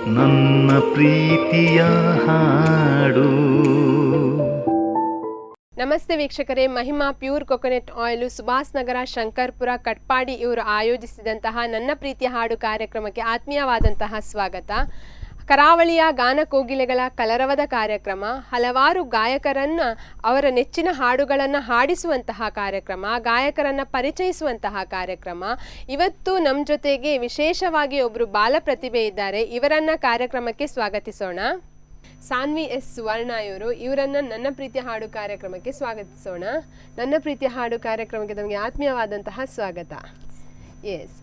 ನನ್ನ ಪ್ರೀತಿಯ ಹಾಡು. ನಮಸ್ತೆ ವೀಕ್ಷಕರೇ, Mahima pure coconut oil Subhas Nagar, Shankarpura, Katpadi ಇವರು ಆಯೋಜಿಸಿದಂತಹ ನನ್ನ ಪ್ರೀತಿಯ ಹಾಡು ಕಾರ್ಯಕ್ರಮಕ್ಕೆ ಆತ್ಮೀಯವಾದಂತಹ ಸ್ವಾಗತ. ಕರಾವಳಿಯ ಗಾನ ಕೋಗಿಲೆಗಳ ಕಲರವದ ಕಾರ್ಯಕ್ರಮ, ಹಲವಾರು ಗಾಯಕರನ್ನು ಅವರ ನೆಚ್ಚಿನ ಹಾಡುಗಳನ್ನು ಹಾಡಿಸುವಂತಹ ಕಾರ್ಯಕ್ರಮ, ಗಾಯಕರನ್ನು ಪರಿಚಯಿಸುವಂತಹ ಕಾರ್ಯಕ್ರಮ. ಇವತ್ತು ನಮ್ಮ ಜೊತೆಗೆ ವಿಶೇಷವಾಗಿ ಒಬ್ಬರು ಬಾಲ ಪ್ರತಿಭೆ ಇದ್ದಾರೆ. ಇವರನ್ನು ಕಾರ್ಯಕ್ರಮಕ್ಕೆ ಸ್ವಾಗತಿಸೋಣ. ಸಾನ್ವಿ ಎಸ್ ಸುವರ್ಣ ಇವರನ್ನು ನನ್ನ ಪ್ರೀತಿಯ ಹಾಡು ಕಾರ್ಯಕ್ರಮಕ್ಕೆ ಸ್ವಾಗತಿಸೋಣ. ನನ್ನ ಪ್ರೀತಿಯ ಹಾಡು ಕಾರ್ಯಕ್ರಮಕ್ಕೆ ನಮಗೆ ಆತ್ಮೀಯವಾದಂತಹ ಸ್ವಾಗತ. ಎಸ್,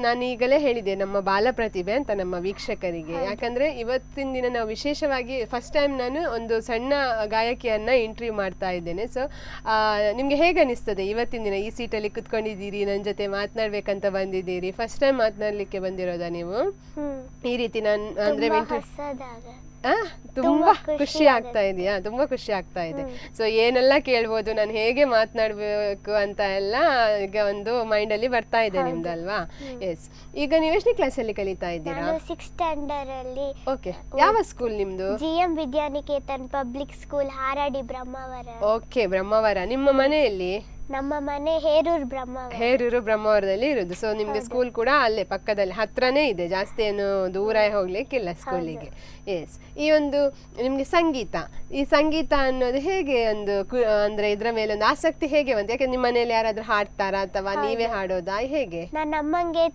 ನಾನು ಈಗಲೇ ಹೇಳಿದೆ ನಮ್ಮ ಬಾಲ ಪ್ರತಿಭೆ ಅಂತ ನಮ್ಮ ವೀಕ್ಷಕರಿಗೆ. ಯಾಕಂದ್ರೆ ಇವತ್ತಿನ ದಿನ ನಾವು ವಿಶೇಷವಾಗಿ ಫಸ್ಟ್ ಟೈಮ್ ನಾನು ಒಂದು ಸಣ್ಣ ಗಾಯಕಿಯನ್ನ ಇಂಟರ್ವ್ಯೂ ಮಾಡ್ತಾ ಇದ್ದೇನೆ. ಸೊ ನಿಮ್ಗೆ ಹೇಗೆ ಅನಿಸ್ತದೆ ಇವತ್ತಿನ ದಿನ ಈ ಸೀಟಲ್ಲಿ ಕುತ್ಕೊಂಡಿದ್ದೀರಿ, ನನ್ನ ಜೊತೆ ಮಾತನಾಡ್ಬೇಕಂತ ಬಂದಿದ್ದೀರಿ? ಫಸ್ಟ್ ಟೈಮ್ ಮಾತನಾಡ್ಲಿಕ್ಕೆ ಬಂದಿರೋದಾ ನೀವು? ಈ ರೀತಿ ನಾನು ಅಂದ್ರೆ ತುಂಬಾ ಖುಷಿ ಆಗ್ತಾ ಇದೆಯಾ? ತುಂಬಾ ಖುಷಿ ಆಗ್ತಾ ಇದೆ. ಸೊ ಏನೆಲ್ಲ ಕೇಳ್ಬೋದು, ನಾನು ಹೇಗೆ ಮಾತನಾಡ್ಬೇಕು ಅಂತ ಎಲ್ಲ ಈಗ ಒಂದು ಮೈಂಡ್ ಅಲ್ಲಿ ಬರ್ತಾ ಇದೆ ನಿಮ್ದಲ್ವಾ? ಎಸ್. ಈಗ ನೀವು ಎಷ್ಟನೇ ಕ್ಲಾಸ್ ಅಲ್ಲಿ ಕಲಿತಾ ಇದ್ದೀರಾ? 6th ಸ್ಟ್ಯಾಂಡರ್ಡ್ ಅಲ್ಲಿ. ಓಕೆ. ಯಾವ ಸ್ಕೂಲ್ ನಿಮ್ದು? GM ವಿದ್ಯಾನಿಕೇತನ್ ಪಬ್ಲಿಕ್ ಸ್ಕೂಲ್, ಹಾರಾಡಿ, ಬ್ರಹ್ಮಾವರ. ಓಕೆ, ಬ್ರಹ್ಮಾವರ. ನಿಮ್ಮ ಮನೆಯಲ್ಲಿ? ನಮ್ಮ ಮನೆ ಹೇರೂರು ಬ್ರಹ್ಮಾವರ. ಹೇರೂರು ಬ್ರಹ್ಮಾವರದಲ್ಲಿ ಇರೋದು. ಸೊ ನಿಮ್ಗೆ ಸ್ಕೂಲ್ ಕೂಡ ಅಲ್ಲೇ ಪಕ್ಕದಲ್ಲಿ ಹತ್ರನೇ ಇದೆ, ಜಾಸ್ತಿ ಏನು ದೂರ ಹೋಗ್ಲಿಕ್ಕಿಲ್ಲ ಸ್ಕೂಲಿಗೆ. ಎಸ್. ಈ ಒಂದು ನಿಮ್ಗೆ ಈ ಸಂಗೀತ ಅನ್ನೋದು ಹೇಗೆ ಒಂದು ಅಂದ್ರೆ ಇದ್ರ ಮೇಲೆ ಒಂದು ಆಸಕ್ತಿ ಹೇಗೆ ಬಂತು? ಯಾಕೆ ನಿಮ್ಮ ಮನೆಯಲ್ಲಿ ಯಾರಾದ್ರೂ ಹಾಡ್ತಾರಾ ಅಥವಾ ನೀವೇ ಹಾಡೋದಾ, ಹೇಗೆ? ನನ್ನ ಅಮ್ಮಂಗೆ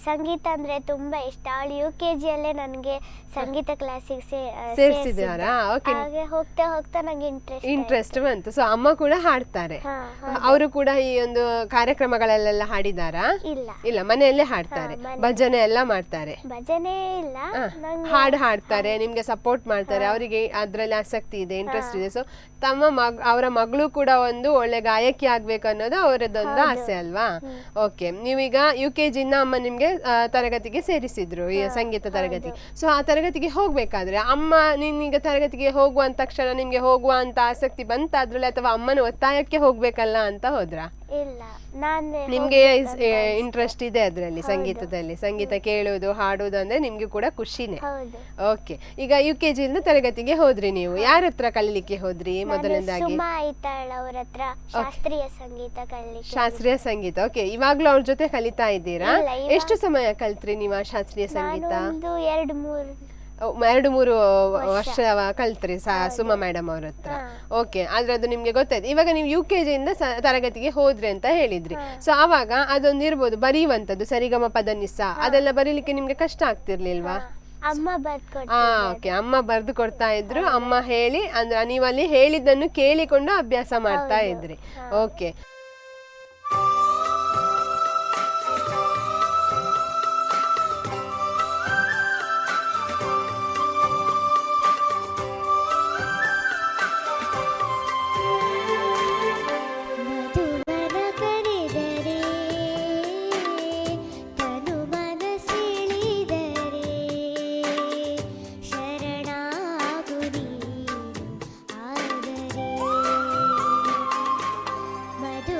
ಸಂಗೀತ ಅಂದ್ರೆ ತುಂಬಾ ಇಷ್ಟ. ಅವಳು UKG ಅಲ್ಲೇ ನನಗೆ ಸಂಗೀತ ಕ್ಲಾಸಿಗೆ ಸೇರಿಸಿದಾರಾ? ಓಕೆ. ಹಾಗೆ ಹೋಗ್ತಾ ಹೋಗ್ತಾ ನಂಗೆ ಇಂಟ್ರೆಸ್ಟ್ ಬಂತು. ಸೊ ಅಮ್ಮ ಕೂಡ ಹಾಡ್ತಾರೆ? ಅವರು ಕೂಡ ಈ ಒಂದು ಕಾರ್ಯಕ್ರಮಗಳಲ್ಲೆಲ್ಲ ಹಾಡಿದಾರಾ? ಇಲ್ಲ, ಮನೆಯಲ್ಲೇ ಹಾಡ್ತಾರೆ. ಭಜನೆ ಎಲ್ಲ ಮಾಡ್ತಾರೆ? ಭಜನೆ ಇಲ್ಲ, ಹಾಡು ಹಾಡ್ತಾರೆ, ನಿಮ್ಗೆ ಸಪೋರ್ಟ್ ಮಾಡ್ತಾರೆ, ಅವರಿಗೆ ಅದ್ರಲ್ಲಿ ಆಸಕ್ತಿ ಇದೆ, ಇಂಟ್ರೆಸ್ಟ್ ಇದೆ. ಸೊ ಅವರ ಮಗಳು ಕೂಡ ಒಂದು ಒಳ್ಳೆ ಗಾಯಕಿ ಆಗ್ಬೇಕು ಅನ್ನೋದು ಅವರದೊಂದು ಆಸೆ ಅಲ್ವಾ? ಓಕೆ. ನೀವೀಗ UKG ಇಂದ ಅಮ್ಮ ನಿಮ್ಗೆ ತರಗತಿಗೆ ಸೇರಿಸಿದ್ರು, ಈ ಸಂಗೀತ ತರಗತಿ. ಸೊ ಆ ತರಗತಿಗೆ ಹೋಗ್ಬೇಕಾದ್ರೆ ಅಮ್ಮ ನೀನೀಗ ತರಗತಿಗೆ ಹೋಗುವಂತ ತಕ್ಷಣ ನಿಮ್ಗೆ ಹೋಗುವ ಅಂತ ಆಸಕ್ತಿ ಬಂತ ಅದ್ರಲ್ಲಿ, ಅಥವಾ ಅಮ್ಮನ ಒತ್ತಾಯಕ್ಕೆ ಹೋಗ್ಬೇಕಲ್ಲ ಅಂತ ಹೋದ್ರಾ? ಇಲ್ಲ, ನಿಮ್ಗೆ ಇಂಟ್ರೆಸ್ಟ್ ಇದೆ ಅದ್ರಲ್ಲಿ, ಸಂಗೀತದಲ್ಲಿ? ಸಂಗೀತ ಕೇಳುವುದು, ಹಾಡುವುದು ಅಂದ್ರೆ ನಿಮ್ಗೆ ಕೂಡ ಖುಷಿನೇ? ಓಕೆ. ಈಗ UKG ಇಂದ ತರಗತಿಗೆ ಹೋದ್ರಿ ನೀವು. ಯಾರ ಹತ್ರ ಕಲಿಲಿಕ್ಕೆ ಹೋದ್ರಿ ಮೊದಲನೇದಾಗಿ? ಶಾಸ್ತ್ರೀಯ ಸಂಗೀತ ಕಲಿಲಿಕ್ಕೆ. ಶಾಸ್ತ್ರೀಯ ಸಂಗೀತ. ಓಕೆ. ಇವಾಗ್ಲೂ ಅವ್ರ ಜೊತೆ ಕಲಿತಾ ಇದ್ದೀರಾ? ಎಷ್ಟು ಸಮಯ ಕಲ್ತ್ರಿ ನೀವು ಶಾಸ್ತ್ರೀಯ ಸಂಗೀತ? 2-3 ವರ್ಷ ಕಲ್ತ್ರಿ ಸುಮಾ ಮೇಡಮ್ ಅವ್ರ ಹತ್ರ. ಓಕೆ. ಆದ್ರೆ ಅದು ನಿಮ್ಗೆ ಗೊತ್ತಾಯ್ತು. ಇವಾಗ ನೀವು UKG ಇಂದ ತರಗತಿಗೆ ಹೋದ್ರಿ ಅಂತ ಹೇಳಿದ್ರಿ. ಸೊ ಆವಾಗ ಅದೊಂದು ಇರ್ಬೋದು ಬರೆಯುವಂತದ್ದು, ಸರಿಗಮ ಪದನಿಸ ಅದೆಲ್ಲ ಬರೀಲಿಕ್ಕೆ ನಿಮ್ಗೆ ಕಷ್ಟ ಆಗ್ತಿರ್ಲಿಲ್ವಾ? ಓಕೆ. ಅಮ್ಮ ಬರ್ದು ಕೊಡ್ತಾ ಇದ್ರು, ಅಮ್ಮ ಹೇಳಿ ಅಂದ್ರೆ ನೀವಲ್ಲಿ ಹೇಳಿದ್ದನ್ನು ಕೇಳಿಕೊಂಡು ಅಭ್ಯಾಸ ಮಾಡ್ತಾ ಇದ್ರಿ. Okay. Madhu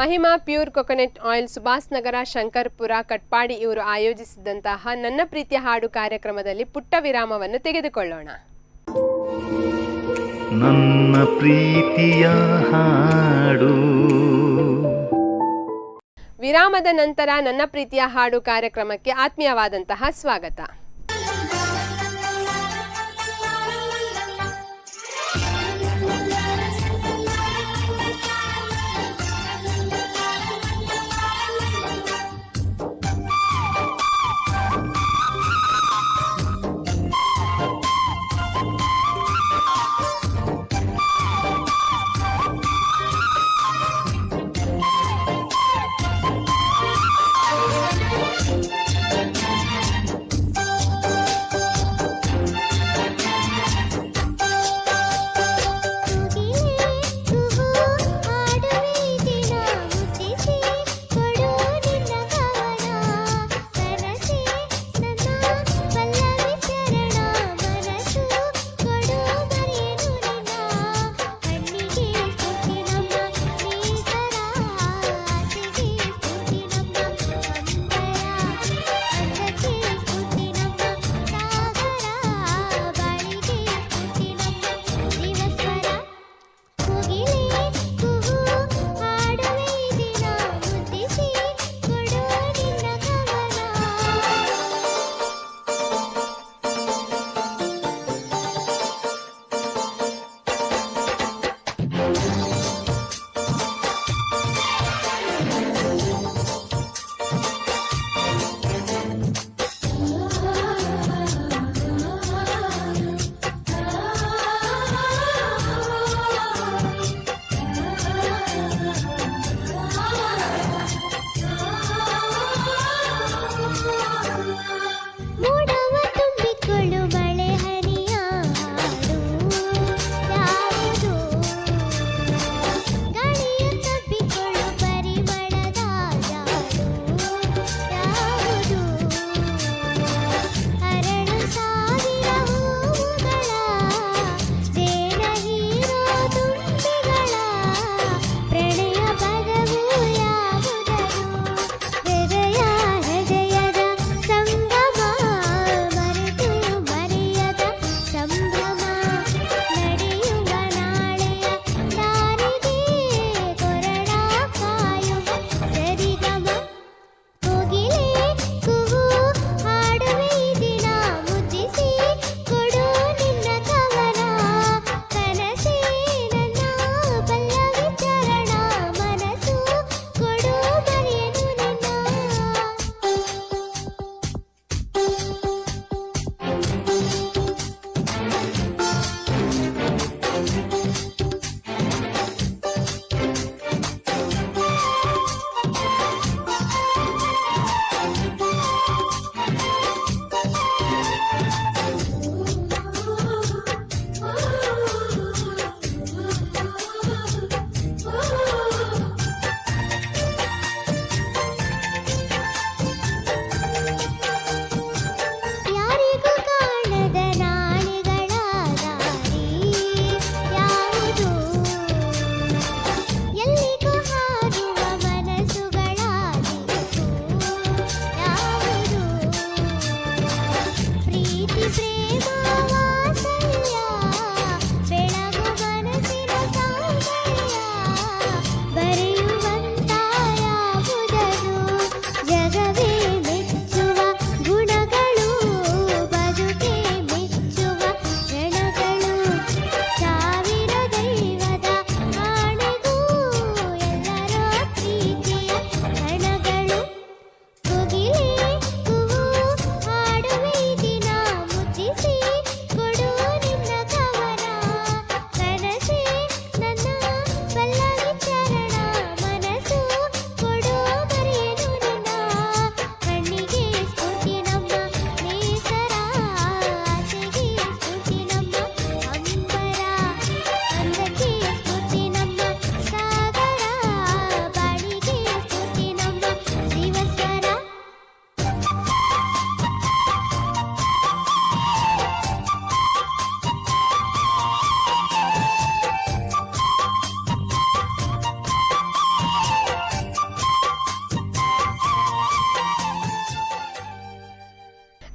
Mahima pure coconut oil Subhas Nagar Shankarpura Katpadi ಇವರು ಆಯೋಜಿಸಿದಂತಹ ನನ್ನ ಪ್ರೀತಿಯ ಹಾಡು ಕಾರ್ಯಕ್ರಮದಲ್ಲಿ ಪುಟ್ಟ ವಿರಾಮವನ್ನು ತೆಗೆದುಕೊಳ್ಳೋಣ. ನನ್ನ ಪ್ರೀತಿಯ ಹಾಡು. ವಿರಾಮದ ನಂತರ ನನ್ನ ಪ್ರೀತಿಯ ಹಾಡು ಕಾರ್ಯಕ್ರಮಕ್ಕೆ ಆತ್ಮೀಯವಾದಂತಹ ಸ್ವಾಗತ.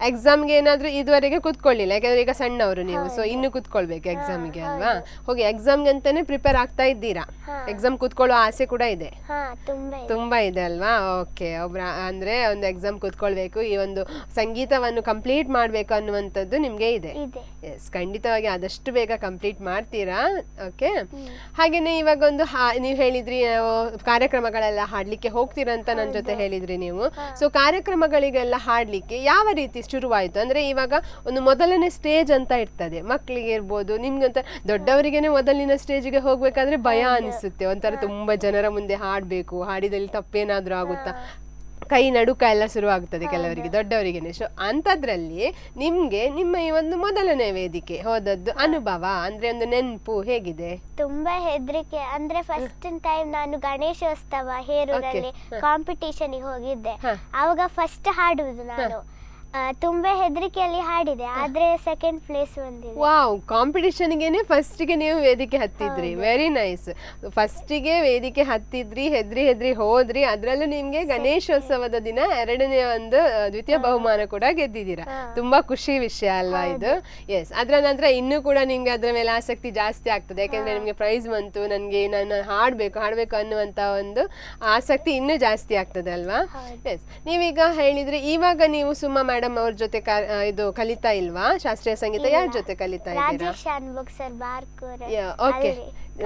ಎಕ್ಸಾಮ್ಗೆ ಏನಾದ್ರೂ ಇದುವರೆಗೆ ಕೂತ್ಕೊಳ್ಳಿಲ್ಲ, ಯಾಕಂದ್ರೆ ಈಗ ಸಣ್ಣವರು ನೀವು, ಸೊ ಇನ್ನು ಕೂತ್ಕೊಳ್ಬೇಕು ಎಕ್ಸಾಮ್ಗೆ ಅಲ್ವಾ? ಹೋಗಿ ಎಕ್ಸಾಮ್ಗೆ ಅಂತಾನೆ ಪ್ರಿಪೇರ್ ಆಗ್ತಾ ಇದ್ದೀರಾ? ಎಕ್ಸಾಮ್ ಕೂತ್ಕೊಳ್ಳೋ ಆಸೆ ಕೂಡ ಇದೆ? ತುಂಬಾ ಇದೆ ಅಲ್ವಾ? ಓಕೆ. ಅಂದ್ರೆ ಒಂದು ಎಕ್ಸಾಮ್ ಕೂತ್ಕೊಳ್ಬೇಕು, ಈ ಒಂದು ಸಂಗೀತವನ್ನು ಕಂಪ್ಲೀಟ್ ಮಾಡ್ಬೇಕು ಅನ್ನುವಂಥದ್ದು ನಿಮ್ಗೆ ಇದೆ. ಎಸ್, ಖಂಡಿತವಾಗಿ ಆದಷ್ಟು ಬೇಗ ಕಂಪ್ಲೀಟ್ ಮಾಡ್ತೀರಾ. ಓಕೆ. ಹಾಗೇನೆ ಇವಾಗ ಒಂದು ನೀವು ಹೇಳಿದ್ರಿ ಕಾರ್ಯಕ್ರಮಗಳೆಲ್ಲ ಹಾಡ್ಲಿಕ್ಕೆ ಹೋಗ್ತೀರಾ ಅಂತ ನನ್ನ ಜೊತೆ ಹೇಳಿದ್ರಿ ನೀವು. ಸೊ ಕಾರ್ಯಕ್ರಮಗಳಿಗೆಲ್ಲ ಹಾಡ್ಲಿಕ್ಕೆ ಯಾವ ರೀತಿ ಶುರುವಾಯಿತು? ಅಂದ್ರೆ ಇವಾಗ ಒಂದು ಮೊದಲನೇ ಸ್ಟೇಜ್ ಅಂತ ಇರ್ತದೆ, ಮಕ್ಕಳಿಗೆ ಇರ್ಬೋದು, ನಿಮ್ಗಂತ ದೊಡ್ಡವರಿಗೇನೆ ಮೊದಲಿನ ಸ್ಟೇಜಿಗೆ ಹೋಗ್ಬೇಕಾದ್ರೆ ಭಯ ಅನಿಸುತ್ತೆ, ಒಂಥರ ತುಂಬಾ ಜನರ ಮುಂದೆ ಹಾಡ್ಬೇಕು, ಹಾಡಿದಲ್ಲಿ ತಪ್ಪೇನಾದ್ರೂ ಆಗುತ್ತಾ, ಕೈ ನಡುಕ ಎಲ್ಲ ಶುರು ಆಗ್ತದೆ ಕೆಲವರಿಗೆ, ದೊಡ್ಡವರಿಗೇನೆ. ಸೊ ಅಂಥದ್ರಲ್ಲಿ ನಿಮ್ಗೆ ನಿಮ್ಮ ಈ ಒಂದು ಮೊದಲನೇ ವೇದಿಕೆ ಹೋದದ್ದು ಅನುಭವ ಅಂದ್ರೆ ಒಂದು ನೆನಪು ಹೇಗಿದೆ? ತುಂಬಾ ಹೆದರಿಕೆ. ಅಂದ್ರೆ ಫಸ್ಟ್ ಟೈಮ್ ನಾನು ಗಣೇಶೋತ್ಸವ ಹೇರೂರಲ್ಲಿ ಕಾಂಪಿಟೇಷನ್ ಹೋಗಿದ್ದೆ. ಆವಾಗ ಫಸ್ಟ್ ಹಾಡುವುದು ನಾನು. ತುಂಬಾ ಹೆದರಿಕೆಯಲ್ಲಿ ಹಾಡಿದೆ, ಆದ್ರೆ ಸೆಕೆಂಡ್ ಪ್ಲೇಸ್ ಬಂದಿದೆ. ವಾವ್, ಕಾಂಪಿಟೇಷನ್ಗೆನೆ ಫಸ್ಟಿಗೆ ನೀವು ವೇದಿಕೆ ಹತ್ತಿದ್ರಿ. Very nice. ಫಸ್ಟಿಗೆ ವೇದಿಕೆ ಹತ್ತಿದ್ರಿ, ಹೆದ್ರಿ ಹೋದ್ರಿ, ಅದ್ರಲ್ಲೂ ನಿಮ್ಗೆ ಗಣೇಶೋತ್ಸವದ ದಿನ ಎರಡನೇ ಒಂದು ದ್ವಿತೀಯ ಬಹುಮಾನ ಕೂಡ ಗೆದ್ದಿದ್ದೀರಾ. ತುಂಬಾ ಖುಷಿ ವಿಷಯ ಅಲ್ವಾ ಇದು? ಎಸ್. ಅದ್ರ ನಂತರ ಇನ್ನೂ ಕೂಡ ನಿಮ್ಗೆ ಅದ್ರ ಮೇಲೆ ಆಸಕ್ತಿ ಜಾಸ್ತಿ ಆಗ್ತದೆ, ಯಾಕೆಂದ್ರೆ ನಿಮ್ಗೆ ಪ್ರೈಸ್ ಬಂತು, ನನ್ಗೆ ನಾನು ಹಾಡ್ಬೇಕು ಅನ್ನುವಂತ ಒಂದು ಆಸಕ್ತಿ ಇನ್ನೂ ಜಾಸ್ತಿ ಆಗ್ತದೆ ಅಲ್ವಾ? ಎಸ್. ನೀವೀಗ ಹೇಳಿದ್ರೆ ಇವಾಗ ನೀವು ಸುಮಾ ಮೇಡಮ್ ಅವ್ರ ಜೊತೆ ಇದು ಕಲಿತಾ ಇಲ್ವಾ ಶಾಸ್ತ್ರೀಯ ಸಂಗೀತ? ಯಾರ ಜೊತೆ ಕಲಿತಾ ಇದ್ದೀರಾ? ಓಕೆ,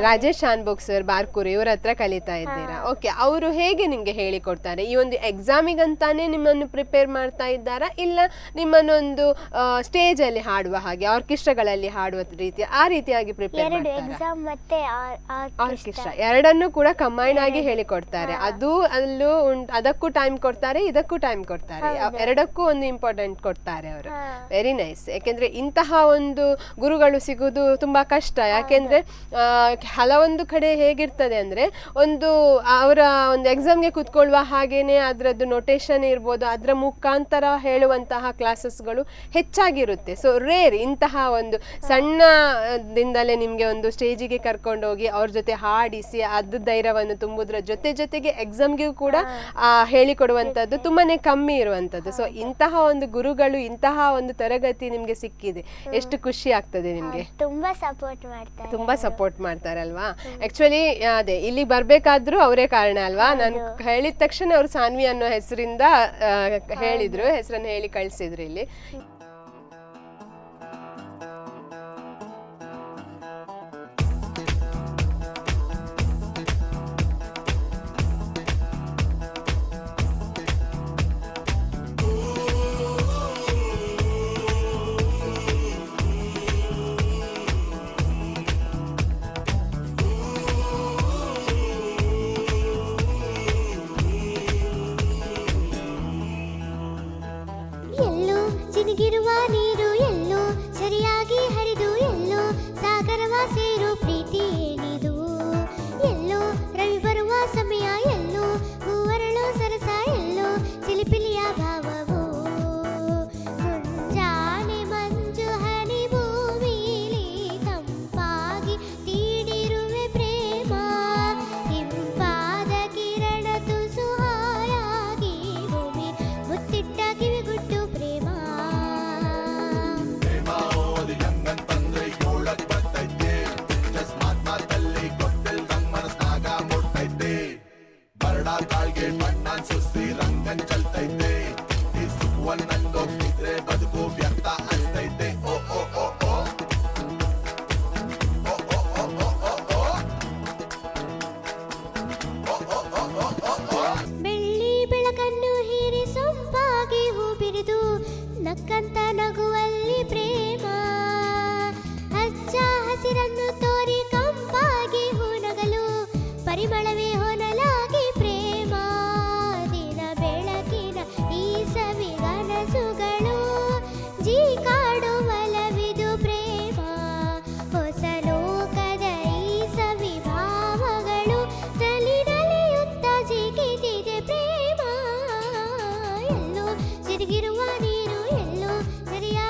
ರಾಜೇಶ್ ಶಾನ್ಭೋಗ್ ಸರ್ ಬಾರ್ಕೂರ್ ಇವ್ರ ಹತ್ರ ಕಲಿತಾ ಇದ್ದೀರಾ. ಓಕೆ. ಅವರು ಹೇಗೆ ನಿಮ್ಗೆ ಹೇಳಿಕೊಡ್ತಾರೆ? ಈ ಒಂದು ಎಕ್ಸಾಮಿಗಂತಾನೆ ನಿಮ್ಮನ್ನು ಪ್ರಿಪೇರ್ ಮಾಡ್ತಾ ಇದ್ದಾರಾ, ಇಲ್ಲ ನಿಮ್ಮನ್ನೊಂದು ಸ್ಟೇಜ್ ಅಲ್ಲಿ ಹಾಡುವ ಹಾಗೆ ಆರ್ಕೆಸ್ಟ್ರಾಗಳಲ್ಲಿ ಹಾಡುವ ರೀತಿ ಆ ರೀತಿಯಾಗಿ ಪ್ರಿಪೇರ್ ಮಾಡ್ತಾರೆ? ಆರ್ಕೆಸ್ಟ್ರಾ ಎರಡನ್ನೂ ಕೂಡ ಕಂಬೈನ್ ಆಗಿ ಹೇಳಿಕೊಡ್ತಾರೆ. ಅಲ್ಲೂ ಅದಕ್ಕೂ ಟೈಮ್ ಕೊಡ್ತಾರೆ, ಇದಕ್ಕೂ ಟೈಮ್ ಕೊಡ್ತಾರೆ, ಎರಡಕ್ಕೂ ಒಂದು ಇಂಪಾರ್ಟೆಂಟ್ ಕೊಡ್ತಾರೆ ಅವರು. Very nice. ಯಾಕೆಂದ್ರೆ ಇಂತಹ ಒಂದು ಗುರುಗಳು ಸಿಗುವುದು ತುಂಬಾ ಕಷ್ಟ. ಯಾಕೆಂದ್ರೆ ಹಲವೊಂದು ಕಡೆ ಹೇಗಿರ್ತದೆ ಅಂದ್ರೆ ಒಂದು ಅವರ ಒಂದು ಎಕ್ಸಾಮ್ಗೆ ಕೂತ್ಕೊಳ್ಳುವ ಹಾಗೇನೆ ಅದರದ್ದು ನೊಟೇಷನ್ ಇರ್ಬೋದು, ಅದರ ಮುಖಾಂತರ ಹೇಳುವಂತಹ ಕ್ಲಾಸಸ್ಗಳು ಹೆಚ್ಚಾಗಿರುತ್ತೆ. ಸೊ ರೇರ್ ಇಂತಹ ಒಂದು ಸಣ್ಣದಿಂದಲೇ ನಿಮ್ಗೆ ಒಂದು ಸ್ಟೇಜಿಗೆ ಕರ್ಕೊಂಡೋಗಿ ಅವ್ರ ಜೊತೆ ಹಾಡಿಸಿ ಅದು ಧೈರ್ಯವನ್ನು ತುಂಬುದ್ರ ಜೊತೆಗೆ ಎಕ್ಸಾಮ್ಗೂ ಕೂಡ ಹೇಳಿಕೊಡುವಂಥದ್ದು ತುಂಬಾನೇ ಕಮ್ಮಿ ಇರುವಂಥದ್ದು. ಸೊ ಇಂತಹ ಒಂದು ಗುರುಗಳು, ಇಂತಹ ಒಂದು ತರಗತಿ ನಿಮ್ಗೆ ಸಿಕ್ಕಿದೆ, ಎಷ್ಟು ಖುಷಿ ಆಗ್ತದೆ ನಿಮ್ಗೆ? ತುಂಬಾ ಸಪೋರ್ಟ್ ಮಾಡ್ತಾರಲ್ವಾ? ಆಕ್ಚುಲಿ ಅದೇ ಇಲ್ಲಿ ಬರ್ಬೇಕಾದ್ರೂ ಅವರೇ ಕಾರಣ ಅಲ್ವಾ? ನಾನು ಹೇಳಿದ ತಕ್ಷಣ ಅವ್ರು ಸಾನ್ವಿ ಅನ್ನೋ ಹೆಸರಿಂದ ಹೇಳಿದ್ರು, ಹೆಸರನ್ನು ಹೇಳಿ ಕಳ್ಸಿದ್ರು ಇಲ್ಲಿ. ಜಿನುಗಿರುವ ನೀರು ಎಲ್ಲೋ ಸರಿಯಾಗಿ ಹರಿದು, ಎಲ್ಲೋ ಸಾಗರವ ಸೇರು ಪ್ರೀತಿ ಏನಿದು, ಎಲ್ಲೋ ರವಿ ಬರುವ ಸಮಯ, ಎಲ್ಲೋ ಹೂವರಳು ಸರಸ, ಎಲ್ಲೋ ಸಿಲಿಪಿಲಿಯ ಭಾವವು, ಮುಂಜಾನೆ ಮಂಜು ಹನಿ ಭೂಮಿಲಿ ತಂಪಾಗಿ ತೀಡಿರುವೆ ಪ್ರೇಮ, ಹಿಂಪಾದ ಕಿರಣ ತುಸು ಹಾಯಾಗಿ ಭೂಮಿ ಮುತ್ತಿಟ್ಟ ಕಿವಿಗುಟ್ಟು ಪ್ರೇಮ. ಬೆಳ್ಳಿ ಬೆಳಕನ್ನು ಹೀರಿ ಸೊಂಪಾಗಿ ಹೂ ಬಿರಿದು ನಕ್ಕಂತ ನಗುವಲ್ಲಿ ಪ್ರೇಮ, ಹಚ್ಚ ಹಸಿರನ್ನು ತೋರಿ ಕಂಪಾಗಿ ಹೂ ನಗಲು ಪರಿಮಳವೇ ಹೊನಲಾಗಿ ಪ್ರೇಮ, ದಿನ ಬೆಳಕಿನ ಈ ಸವಿಗನಸುಗಳು ಜೀ ಕಾಡುವಲವಿದು ಪ್ರೇಮ, ಹೊಸ ಲೋಕದ ಈ ಸವಿಭಾವಗಳು ನಲಿನಲಿಯುತ್ತ ಜಿಗಿದಿದೆ ಪ್ರೇಮ, ಎಲ್ಲೋ ಸಿರಿಗಿರುವ ನೀರು, ಎಲ್ಲೋ ಸರಿಯಾಗಿ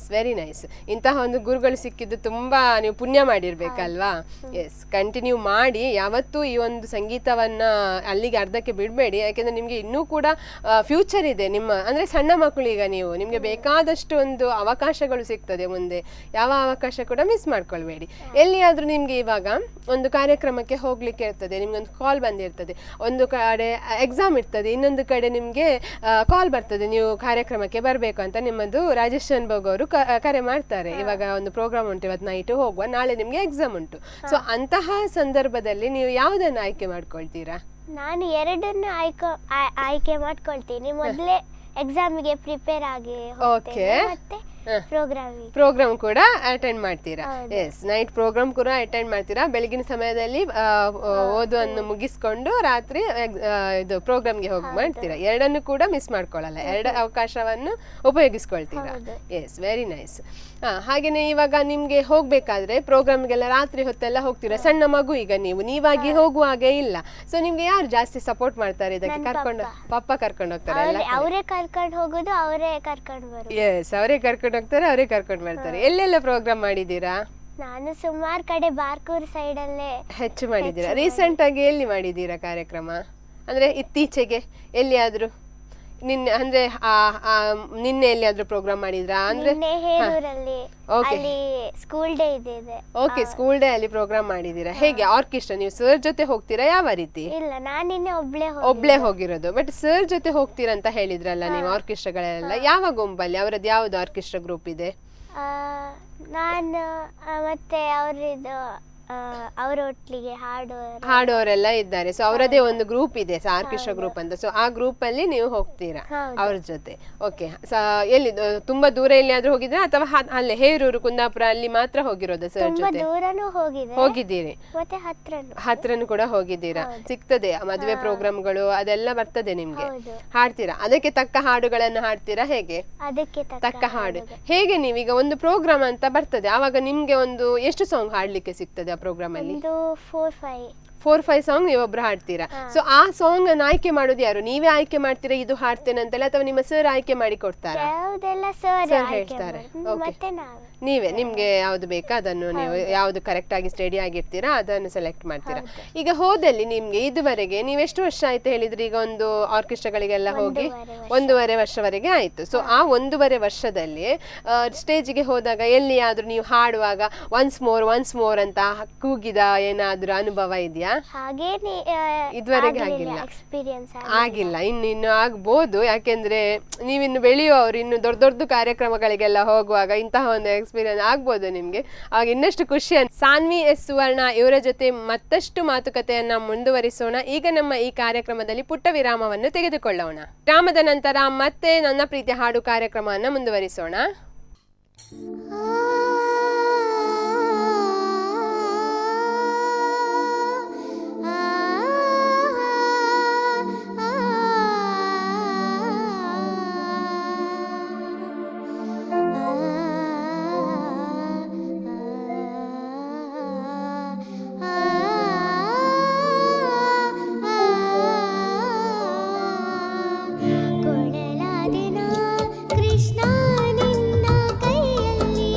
ಎಸ್, ವೆರಿ ನೈಸ್. ಇಂತಹ ಒಂದು ಗುರುಗಳು ಸಿಕ್ಕಿದ್ದು ತುಂಬಾ ನೀವು ಪುಣ್ಯ ಮಾಡಿರ್ಬೇಕಲ್ವಾ. ಎಸ್, ಕಂಟಿನ್ಯೂ ಮಾಡಿ. ಯಾವತ್ತೂ ಈ ಒಂದು ಸಂಗೀತವನ್ನ ಅಲ್ಲಿಗೆ ಅರ್ಧಕ್ಕೆ ಬಿಡಬೇಡಿ, ಯಾಕೆಂದ್ರೆ ನಿಮ್ಗೆ ಇನ್ನೂ ಕೂಡ ಫ್ಯೂಚರ್ ಇದೆ. ನಿಮ್ಮ ಅಂದ್ರೆ ಸಣ್ಣ ಮಕ್ಕಳು, ಈಗ ನೀವು ನಿಮ್ಗೆ ಬೇಕಾದಷ್ಟು ಒಂದು ಅವಕಾಶಗಳು ಸಿಗ್ತದೆ ಮುಂದೆ. ಯಾವ ಅವಕಾಶ ಕೂಡ ಮಿಸ್ ಮಾಡ್ಕೊಳ್ಬೇಡಿ. ಎಲ್ಲಿಯಾದ್ರೂ ನಿಮ್ಗೆ ಇವಾಗ ಒಂದು ಕಾರ್ಯಕ್ರಮಕ್ಕೆ ಹೋಗ್ಲಿಕ್ಕೆ ಇರ್ತದೆ, ನಿಮ್ಗೊಂದು ಕಾಲ್ ಬಂದಿರ್ತದೆ, ಒಂದು ಕಡೆ ಎಕ್ಸಾಮ್ ಇರ್ತದೆ, ಇನ್ನೊಂದು ಕಡೆ ನಿಮ್ಗೆ ಕಾಲ್ ಬರ್ತದೆ ನೀವು ಕಾರ್ಯಕ್ರಮಕ್ಕೆ ಬರ್ಬೇಕು ಅಂತ. ನಿಮ್ಮದು ರಾಜೇಶ್ ಅನ್ಭೋಗ್ ಅವರು ಕರೆ ಮಾಡ್ತಾರೆ, ಇವಾಗ ಒಂದು ಪ್ರೋಗ್ರಾಮ್ ಉಂಟು, ಇವತ್ತು ನೈಟ್ ಹೋಗುವ, ನಾಳೆ ನಿಮ್ಗೆ ಎಕ್ಸಾಮ್ ಉಂಟು. ಸೊ ಅಂತಹ ಸಂದರ್ಭದಲ್ಲಿ ನೀವು ಯಾವುದನ್ನು ಆಯ್ಕೆ ಮಾಡ್ಕೊಳ್ತೀರಾ? ನಾನು ಎರಡನ್ನು ಆಯ್ಕೆ ಮಾಡ್ಕೊಳ್ತೀನಿ. ಮೊದಲೇ ಎಕ್ಸಾಮಿಗೆ ಪ್ರಿಪೇರ್ ಆಗಿ ಹೋಗ್ತೇನೆ, ಮತ್ತೆ ಪ್ರೋಗ್ರಾಮ್ ಕೂಡ ಅಟೆಂಡ್ ಮಾಡ್ತೀರಾ? ಎಸ್, ನೈಟ್ ಪ್ರೋಗ್ರಾಮ್ ಕೂಡ ಅಟೆಂಡ್ ಮಾಡ್ತೀರಾ. ಬೆಳಗಿನ ಸಮಯದಲ್ಲಿ ಓದುವನ್ನು ಮುಗಿಸ್ಕೊಂಡು ರಾತ್ರಿ ಇದು ಪ್ರೋಗ್ರಾಮ್ಗೆ ಹೋಗಿ ಮಾಡ್ತೀರಾ. ಎರಡನ್ನು ಕೂಡ ಮಿಸ್ ಮಾಡ್ಕೊಳ್ಳಲ್ಲ, ಎರಡು ಅವಕಾಶವನ್ನು ಉಪಯೋಗಿಸ್ಕೊಳ್ತೀರಾ. S, very nice. ಹಾಗೇನೆ ಇವಾಗ ನಿಮ್ಗೆ ಹೋಗ್ಬೇಕಾದ್ರೆ ಪ್ರೋಗ್ರಾಮ್ಗೆಲ್ಲ ರಾತ್ರಿ ಹೊತ್ತೆಲ್ಲ ಹೋಗ್ತೀರಾ. ಸಣ್ಣ ಮಗು ಈಗ ನೀವಾಗಿ ಹೋಗುವಾಗೆ ಇಲ್ಲ. ಸೊ ನಿಮ್ಗೆ ಯಾರು ಜಾಸ್ತಿ ಸಪೋರ್ಟ್ ಮಾಡ್ತಾರೆ ಇದಕ್ಕೆ? ಪಪ್ಪ ಕರ್ಕೊಂಡು ಹೋಗ್ತಾರೆ, ಅವರೇ ಕರ್ಕೊಂಡು ಹೋಗೋದು, ಅವರೇ ಕರ್ಕೊಂಡು ಬರೋದು. ಎಸ್, ಅವರೇ ಕರ್ಕೊಂಡು ಹೋಗ್ತಾರೆ, ಅವರೇ ಕರ್ಕೊಂಡು ಬರ್ತಾರೆ. ಎಲ್ಲೆಲ್ಲ ಪ್ರೋಗ್ರಾಮ್ ಮಾಡಿದ್ದೀರಾ? ನಾನು ಸುಮಾರು ಕಡೆ ಬಾರ್ಕೂರ್ ಸೈಡ್ ಅಲ್ಲೇ ಹೆಚ್ಚು ಮಾಡಿದ್ದೀರಾ. ರೀಸೆಂಟ್ ಆಗಿ ಎಲ್ಲಿ ಮಾಡಿದ್ದೀರಾ ಕಾರ್ಯಕ್ರಮ? ಅಂದ್ರೆ ಇತ್ತೀಚೆಗೆ ಎಲ್ಲಿಯಾದ್ರೂ ನಿನ್ನೆ ಅಂದ್ರೆ ನಿನ್ನೆ ಎಲ್ಲಿಯಾದ್ರೂ ಪ್ರೋಗ್ರಾಮ್ ಮಾಡಿದ್ರಾ? ಅಂದ್ರೆ ಸ್ಕೂಲ್ ಡೇ ಇದೆ. ಓಕೆ, ಸ್ಕೂಲ್ ಡೇ ಅಲ್ಲಿ ಪ್ರೋಗ್ರಾಮ್ ಮಾಡಿದೀರಾ. ಹೇಗೆ ಆರ್ಕೆಸ್ಟ್ರಾ? ನೀವು ಸರ್ ಜೊತೆ ಹೋಗ್ತೀರಾ, ಯಾವ ರೀತಿ? ಇಲ್ಲ, ನಾನು ನಿನ್ನೆ ಒಬ್ಳೆ ಹೋಗಿರೋದು. ಬಟ್ ಸರ್ ಜೊತೆ ಹೋಗ್ತೀರಾ ಅಂತ ಹೇಳಿದ್ರಲ್ಲ ನೀವು ಆರ್ಕೆಸ್ಟ್ರಾಗಳೆಲ್ಲ. ಯಾವ ಗುಂಪಲ್ಲಿ? ಅವರದ್ದು ಯಾವ್ದು ಆರ್ಕೆಸ್ಟ್ರಾ ಗ್ರೂಪ್ ಇದೆ? ನಾನು ಮತ್ತೆ ಅವರದ್ದು ಅವರೊಟ್ಟಿಗೆ ಹಾಡುವವರೆಲ್ಲ ಇದ್ದಾರೆ. ಸೊ ಅವರದೇ ಒಂದು ಗ್ರೂಪ್ ಇದೆ, ಆರ್ಕೆಸ್ಟ್ರಾ ಗ್ರೂಪ್ ಅಂತ. ಸೊ ಆ ಗ್ರೂಪ್ ಅಲ್ಲಿ ನೀವು ಹೋಗ್ತೀರಾ ಅವ್ರ ಜೊತೆ. ಓಕೆ, ಎಲ್ಲಿ ತುಂಬಾ ದೂರ ಎಲ್ಲಿಯಾದ್ರೂ ಹೋಗಿದ್ರಾ ಅಥವಾ ಅಲ್ಲೇ ಹೇರೂರು, ಕುಂದಾಪುರ ಅಲ್ಲಿ ಮಾತ್ರ ಹೋಗಿರೋದು ಸರ್ ಜೊತೆ? ಹೋಗಿದ್ದೀರಿ, ಹತ್ರನು ಕೂಡ ಹೋಗಿದ್ದೀರಾ. ಸಿಗ್ತದೆ ಮದುವೆ ಪ್ರೋಗ್ರಾಮ್ಗಳು, ಅದೆಲ್ಲ ಬರ್ತದೆ ನಿಮ್ಗೆ. ಹಾಡ್ತೀರಾ? ಅದಕ್ಕೆ ತಕ್ಕ ಹಾಡುಗಳನ್ನು ಹಾಡ್ತೀರಾ? ಹೇಗೆ ತಕ್ಕ ಹಾಡು? ಹೇಗೆ ನೀವೀಗ ಒಂದು ಪ್ರೋಗ್ರಾಮ್ ಅಂತ ಬರ್ತದೆ, ಆವಾಗ ನಿಮ್ಗೆ ಒಂದು ಎಷ್ಟು ಸಾಂಗ್ ಹಾಡ್ಲಿಕ್ಕೆ ಸಿಗ್ತದೆ ಆ ಪ್ರೋಗ್ರಾಮ್ ಅಲ್ಲಿ? 4-5 ಸಾಂಗ್ ನೀವೊಬ್ರು ಹಾಡ್ತೀರಾ. ಸೊ ಆ ಸಾಂಗ್ ಅನ್ನು ಆಯ್ಕೆ ಮಾಡೋದು ಯಾರು? ನೀವೇ ಆಯ್ಕೆ ಮಾಡ್ತೀರಾ ಇದು ಹಾಡ್ತೇನೆ ಅಂತಲ್ಲ, ಅಥವಾ ನಿಮ್ಮ ಸರ್ ಆಯ್ಕೆ ಮಾಡಿ ಕೊಡ್ತಾರಾ? ಸರ್ ಹೇಳ್ತಾರೆ. ನೀವೇ ನಿಮ್ಗೆ ಯಾವ್ದು ಬೇಕಾ ಅದನ್ನು ನೀವು ಯಾವ್ದು ಕರೆಕ್ಟ್ ಆಗಿ ಸ್ಟಡಿ ಆಗಿರ್ತೀರಾ ಅದನ್ನು ಸೆಲೆಕ್ಟ್ ಮಾಡ್ತೀರಾ. ಈಗ ಹೋದಲ್ಲಿ ನಿಮ್ಗೆ ಇದುವರೆಗೆ ನೀವು ಎಷ್ಟು ವರ್ಷ ಆಯ್ತು ಹೇಳಿದ್ರಿ? ಈಗ ಒಂದು ಆರ್ಕೆಸ್ಟ್ರಾಗಳಿಗೆಲ್ಲ ಹೋಗಿ 1.5 ವರ್ಷವರೆಗೆ ಆಯ್ತು. ಸೊ ಆ 1.5 ವರ್ಷದಲ್ಲಿ ಸ್ಟೇಜಿಗೆ ಹೋದಾಗ ಎಲ್ಲಿಯಾದ್ರೂ ನೀವು ಹಾಡುವಾಗ ಒನ್ಸ್ ಮೋರ್ ಅಂತ ಕೂಗಿದ ಏನಾದ್ರೂ ಅನುಭವ ಇದೆಯಾ? ಇದುವರೆಗೆ ಆಗಿಲ್ಲ. ಇನ್ನು ಆಗ್ಬೋದು, ಯಾಕೆಂದ್ರೆ ನೀವಿನ್ನು ಬೆಳೆಯುವವರು, ಇನ್ನು ದೊಡ್ಡ ಕಾರ್ಯಕ್ರಮಗಳಿಗೆಲ್ಲ ಹೋಗುವಾಗ ಇಂತಹ ಒಂದು ಎಕ್ಸ್ಪೀರಿಯನ್ಸ್ ಆಗ್ಬೋದು ನಿಮ್ಗೆ. ಆಗ ಇನ್ನಷ್ಟು ಖುಷಿ. ಸಾನ್ವಿ ಎಸ್ ಸುವರ್ಣ ಇವರ ಜೊತೆ ಮತ್ತಷ್ಟು ಮಾತುಕತೆಯನ್ನ ಮುಂದುವರಿಸೋಣ. ಈಗ ನಮ್ಮ ಈ ಕಾರ್ಯಕ್ರಮದಲ್ಲಿ ಪುಟ್ಟ ವಿರಾಮವನ್ನು ತೆಗೆದುಕೊಳ್ಳೋಣ. ವಿರಾಮದ ನಂತರ ಮತ್ತೆ ನನ್ನ ಪ್ರೀತಿಯ ಹಾಡು ಕಾರ್ಯಕ್ರಮವನ್ನು ಮುಂದುವರಿಸೋಣ. ಕೃಷ್ಣ ನಿನ್ನ ಕೈಯಲ್ಲಿ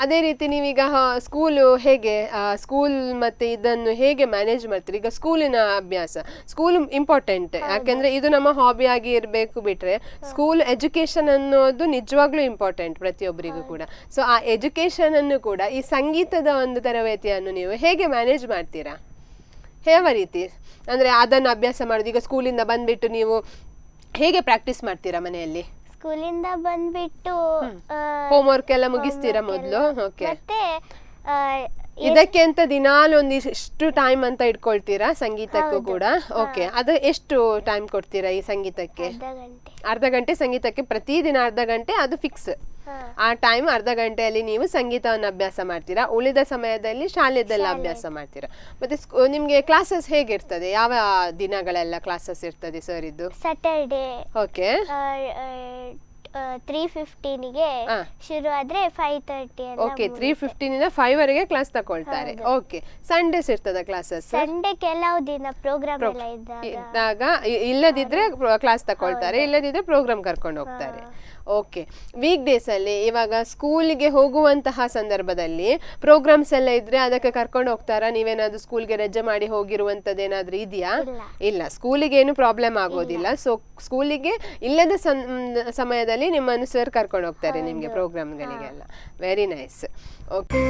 ಅದೇ ರೀತಿ ನೀವೀಗ ಸ್ಕೂಲು ಹೇಗೆ ಸ್ಕೂಲ್ ಮತ್ತು ಇದನ್ನು ಹೇಗೆ ಮ್ಯಾನೇಜ್ ಮಾಡ್ತೀರಿ? ಈಗ ಸ್ಕೂಲಿನ ಅಭ್ಯಾಸ, ಸ್ಕೂಲ್ ಇಂಪಾರ್ಟೆಂಟ್, ಯಾಕೆಂದರೆ ಇದು ನಮ್ಮ ಹಾಬಿ ಆಗಿ ಇರಬೇಕು. ಬಿಟ್ಟರೆ ಸ್ಕೂಲ್ ಎಜುಕೇಷನ್ ಅನ್ನೋದು ನಿಜವಾಗ್ಲೂ ಇಂಪಾರ್ಟೆಂಟ್ ಪ್ರತಿಯೊಬ್ಬರಿಗೂ ಕೂಡ. ಸೊ ಆ ಎಜುಕೇಷನನ್ನು ಕೂಡ ಈ ಸಂಗೀತದ ಒಂದು ತರಬೇತಿಯನ್ನು ನೀವು ಹೇಗೆ ಮ್ಯಾನೇಜ್ ಮಾಡ್ತೀರಾ? ಯಾವ ರೀತಿ ಅಂದರೆ ಅದನ್ನು ಅಭ್ಯಾಸ ಮಾಡೋದು? ಈಗ ಸ್ಕೂಲಿಂದ ಬಂದುಬಿಟ್ಟು ನೀವು ಹೇಗೆ ಪ್ರಾಕ್ಟೀಸ್ ಮಾಡ್ತೀರಾ ಮನೆಯಲ್ಲಿ? ಸ್ಕೂಲಿಂದ ಬಂದ್ಬಿಟ್ಟು ಹೋಮ್ವರ್ಕ್ ಎಲ್ಲ ಮುಗಿಸ್ತೀರಾ ಮೊದಲು? ಓಕೆ. ಮತ್ತೆ ಇದಕ್ಕೆ ಅಂತ ದಿನಾಲು ಒಂದಿಷ್ಟು ಟೈಮ್ ಅಂತ ಇಟ್ಕೊಳ್ತೀರಾ ಸಂಗೀತಕ್ಕೂ ಕೂಡ? ಓಕೆ. ಅದು ಎಷ್ಟು ಟೈಮ್ ಕೊಡ್ತೀರಾ ಈ ಸಂಗೀತಕ್ಕೆ? ಅರ್ಧ ಗಂಟೆ ಸಂಗೀತಕ್ಕೆ ಪ್ರತಿದಿನ ಅರ್ಧ ಗಂಟೆ, ಅದು ಫಿಕ್ಸ್. ಆ ಟೈಮ್ ಅರ್ಧ ಗಂಟೆಯಲ್ಲಿ ನೀವು ಸಂಗೀತವನ್ನು ಅಭ್ಯಾಸ ಮಾಡ್ತೀರಾ, ಉಳಿದ ಸಮಯದಲ್ಲಿ ಶಾಲೆದೆಲ್ಲ ಅಭ್ಯಾಸ ಮಾಡ್ತೀರಾ. ಮತ್ತೆ ನಿಮ್ಗೆ ಕ್ಲಾಸಸ್ ಹೇಗಿರ್ತದೆ? ಯಾವ ದಿನಗಳೆಲ್ಲ ಕ್ಲಾಸಸ್ ಇರ್ತದೆ ಸರ್ ಇದು? ಸ್ಯಾಟರ್ಡೆ. ಓಕೆ. 3:15ಗೆ ಶುರು ಆದ್ರೆ 5:30. ಓಕೆ. 3:15 ಇಂದ 5 ವರೆಗೆ ಕ್ಲಾಸ್ ತಗೊಳ್ತಾರೆ. ಓಕೆ. ಸಂಡೇಸ್ ಇರ್ತದ ಕ್ಲಾಸಸ್? ಸಂಡೇ ಕೆಲವು ದಿನ ಪ್ರೋಗ್ರಾಮ್ ಎಲ್ಲ ಇದ್ದಾಗ, ಇಲ್ಲದಿದ್ರೆ ಕ್ಲಾಸ್ ತಗೊಳ್ತಾರೆ, ಇಲ್ಲದಿದ್ರೆ ಪ್ರೋಗ್ರಾಮ್ ಕರ್ಕೊಂಡು ಹೋಗ್ತಾರೆ. ಓಕೆ. ವೀಕ್ ಡೇಸ್ ಅಲ್ಲಿ ಇವಾಗ ಸ್ಕೂಲಿಗೆ ಹೋಗುವಂತಹ ಸಂದರ್ಭದಲ್ಲಿ ಪ್ರೋಗ್ರಾಮ್ಸ್ ಎಲ್ಲ ಇದ್ರೆ ಅದಕ್ಕೆ ಕರ್ಕೊಂಡು ಹೋಗ್ತಾರಾ? ನೀವೇನಾದ್ರೂ ಸ್ಕೂಲ್ಗೆ ರಜೆ ಮಾಡಿ ಹೋಗಿರುವಂತದ್ದು ಏನಾದ್ರೂ ಇದೆಯಾ? ಇಲ್ಲ, ಸ್ಕೂಲಿಗೆ ಏನು ಪ್ರಾಬ್ಲಮ್ ಆಗೋದಿಲ್ಲ. ಸೊ ಸ್ಕೂಲಿಗೆ ಇಲ್ಲದ ಸಮಯದಲ್ಲಿ ನಿಮ್ಮನ್ನು ಸರ್ ಕರ್ಕೊಂಡು ಹೋಗ್ತಾರೆ ನಿಮ್ಗೆ ಪ್ರೋಗ್ರಾಮ್ಗಳಿಗೆಲ್ಲ. Very nice. ಓಕೆ.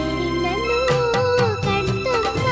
ನಿನ್ನನ್ನು ಕಣ್ತುಂಬ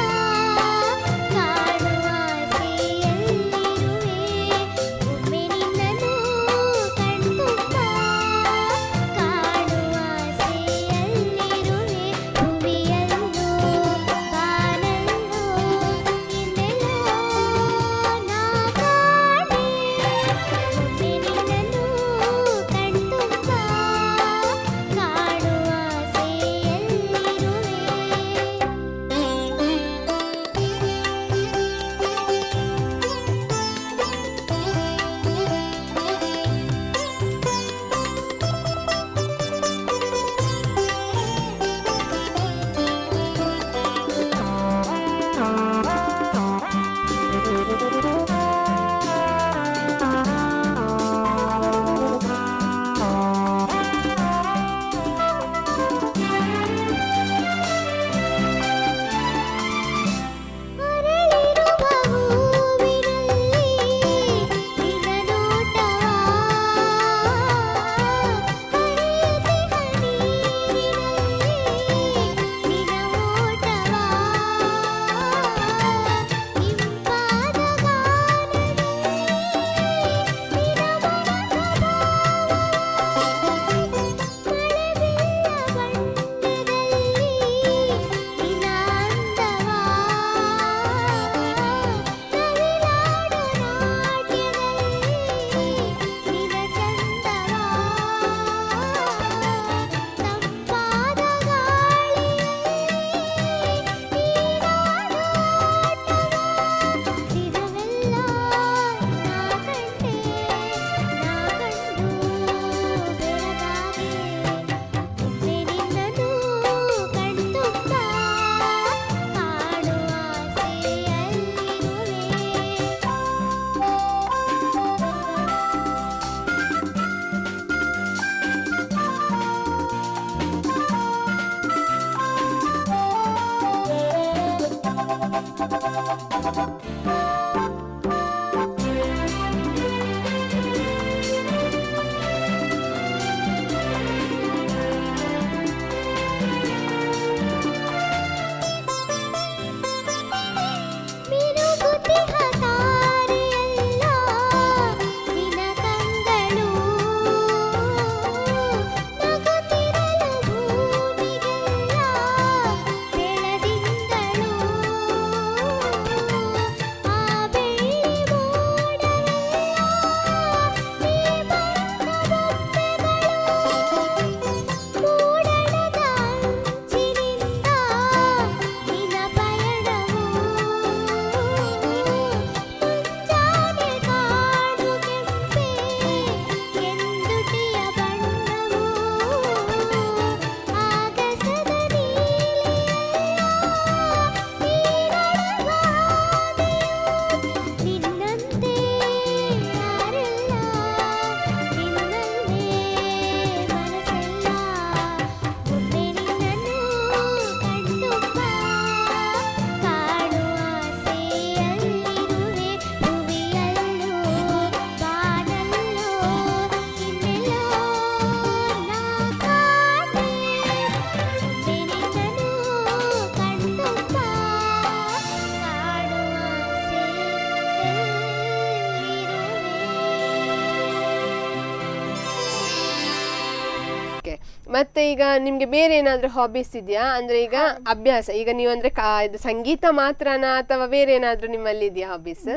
ಓಕೆ. ಮತ್ತೆ ಈಗ ನಿಮ್ಗೆ ಬೇರೆ ಏನಾದ್ರೂ ಹಾಬೀಸ್ ಇದೆಯಾ? ಅಂದ್ರೆ ಈಗ ಅಭ್ಯಾಸ, ಈಗ ನೀವು ಅಂದ್ರೆ ಇದು ಸಂಗೀತ ಮಾತ್ರನಾ ಅಥವಾ ಬೇರೆ ಏನಾದ್ರೂ ನಿಮ್ಮಲ್ಲಿ ಇದೆಯಾ ಹಾಬೀಸ್?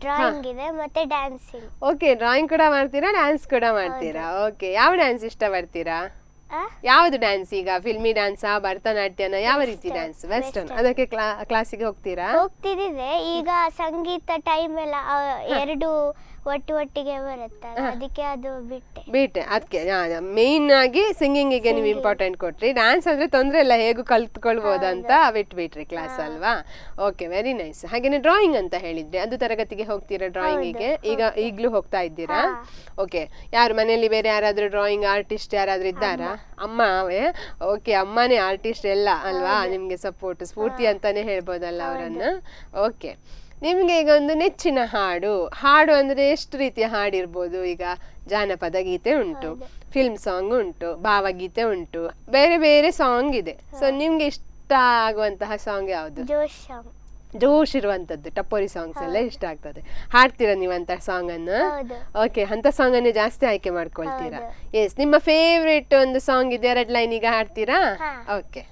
ಡ್ರಾಯಿಂಗ್ ಇದೆ ಮತ್ತೆ ಡ್ಯಾನ್ಸಿಂಗ್. ಓಕೆ, ಡ್ರಾಯಿಂಗ್ ಕೂಡ ಮಾಡ್ತೀರಾ, ಡ್ಯಾನ್ಸ್ ಕೂಡ ಮಾಡ್ತೀರಾ? ಓಕೆ, ಯಾವ ಡ್ಯಾನ್ಸ್ ಇಷ್ಟ ಪಡ್ತೀರಾ? ಯಾವ್ದು ಡ್ಯಾನ್ಸ್? ಈಗ ಫಿಲ್ಮಿ ಡ್ಯಾನ್ಸಾ, ಭರತನಾಟ್ಯನ, ಯಾವ ರೀತಿ ಡ್ಯಾನ್ಸ್? ವೆಸ್ಟರ್ನ್. ಅದಕ್ಕೆ ಕ್ಲಾಸಿಗೆ ಹೋಗ್ತೀರಾ? ಹೋಗ್ತಿದ್ದೆ. ಈಗ ಸಂಗೀತ ಟೈಮ್ ಎಲ್ಲ ಎರಡು ಒಟ್ಟಿಗೆ ಬರುತ್ತಲ್ಲ, ಅದಕ್ಕೆ ಅದು ಬಿಟ್ಟೆ. ಅದಕ್ಕೆ ಮೇನ್ ಆಗಿ ಸಿಂಗಿಂಗಿಗೆ ನೀವು ಇಂಪಾರ್ಟೆಂಟ್ ಕೊಟ್ರಿ. ಡ್ಯಾನ್ಸ್ ಅಂದ್ರೆ ತೊಂದ್ರೆ ಇಲ್ಲ, ಹೇಗೂ ಕಲ್ತ್ಕೊಳ್ಬೋದಂತ ಬಿಟ್ಬಿಟ್ರಿ ಕ್ಲಾಸ್ ಅಲ್ವಾ? Okay, very nice. ಹಾಗೇನೆ ಡ್ರಾಯಿಂಗ್ ಅಂತ ಹೇಳಿದ್ರಿ, ಅದು ತರಗತಿಗೆ ಹೋಗ್ತೀರಾ ಡ್ರಾಯಿಂಗಿಗೆ? ಈಗ್ಲೂ ಹೋಗ್ತಾ ಇದ್ದೀರಾ? ಓಕೆ. ಯಾರು ಮನೆಯಲ್ಲಿ ಬೇರೆ ಯಾರಾದ್ರೂ ಡ್ರಾಯಿಂಗ್ ಆರ್ಟಿಸ್ಟ್ ಯಾರಾದ್ರೂ ಇದ್ದಾರಾ? ಅಮ್ಮವೇ? ಓಕೆ, ಅಮ್ಮನೇ ಆರ್ಟಿಸ್ಟ್ ಎಲ್ಲ ಅಲ್ವಾ? ನಿಮ್ಗೆ ಸಪೋರ್ಟ್, ಸ್ಫೂರ್ತಿ ಅಂತಾನೆ ಹೇಳ್ಬೋದಲ್ಲ ಅವರನ್ನ. ಓಕೆ, ನಿಮ್ಗೆ ಈಗ ಒಂದು ನೆಚ್ಚಿನ ಹಾಡು ಅಂದ್ರೆ ಎಷ್ಟು ರೀತಿಯ ಹಾಡಿರ್ಬೋದು? ಈಗ ಜಾನಪದ ಗೀತೆ ಉಂಟು, ಫಿಲ್ಮ್ ಸಾಂಗ್ ಉಂಟು, ಭಾವಗೀತೆ ಉಂಟು, ಬೇರೆ ಬೇರೆ ಸಾಂಗ್ ಇದೆ. ಸೊ ನಿಮ್ಗೆ ಇಷ್ಟ ಆಗುವಂತಹ ಸಾಂಗ್ ಯಾವುದು? ಜೋಶ್ ಇರುವಂತದ್ದು ಟಪ್ಪೋರಿ ಸಾಂಗ್ಸ್ ಎಲ್ಲ ಇಷ್ಟ ಆಗ್ತದೆ. ಹಾಡ್ತೀರಾ ನೀವಂತ ಸಾಂಗ್ ಅನ್ನು? ಓಕೆ, ಅಂತ ಸಾಂಗ್ ಅನ್ನೇ ಜಾಸ್ತಿ ಆಯ್ಕೆ ಮಾಡ್ಕೊಳ್ತೀರಾ? ಎಸ್, ನಿಮ್ಮ ಫೇವ್ರೇಟ್ ಒಂದು ಸಾಂಗ್ ಇದೆ, 2 ಲೈನ್ ಈಗ ಹಾಡ್ತೀರಾ? ಓಕೆ.